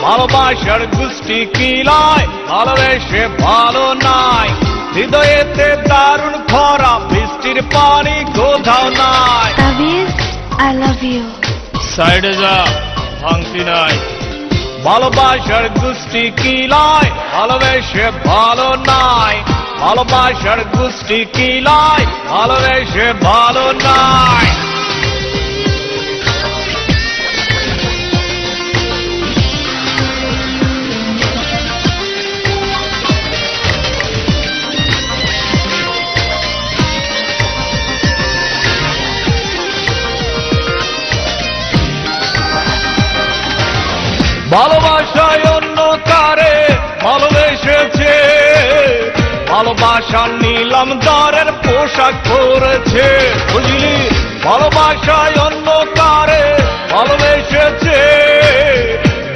ভালোবাসার গুষ্টি কিলায় ভালোবেসে ভালো নাই হৃদয়েতে দারুণ খরা বৃষ্টির পানি কোথাও নাই তাবিজ আই লাভ ইউ সাইডে যা ভাঙতি নাই ভালোবাসার গুষ্টি কিলায় ভালোবেসে ভালো নাই ভালোবাসার গুষ্টি কিলায় ভালোবেসে ভালো নাই ভালোবাসায় অন্য কারে ভালোবেসেছে ভালোবাসা নিলাম দরের পোশাক পরেছে বুঝলি ভালোবাসায় অন্য কারে ভালোবেসেছে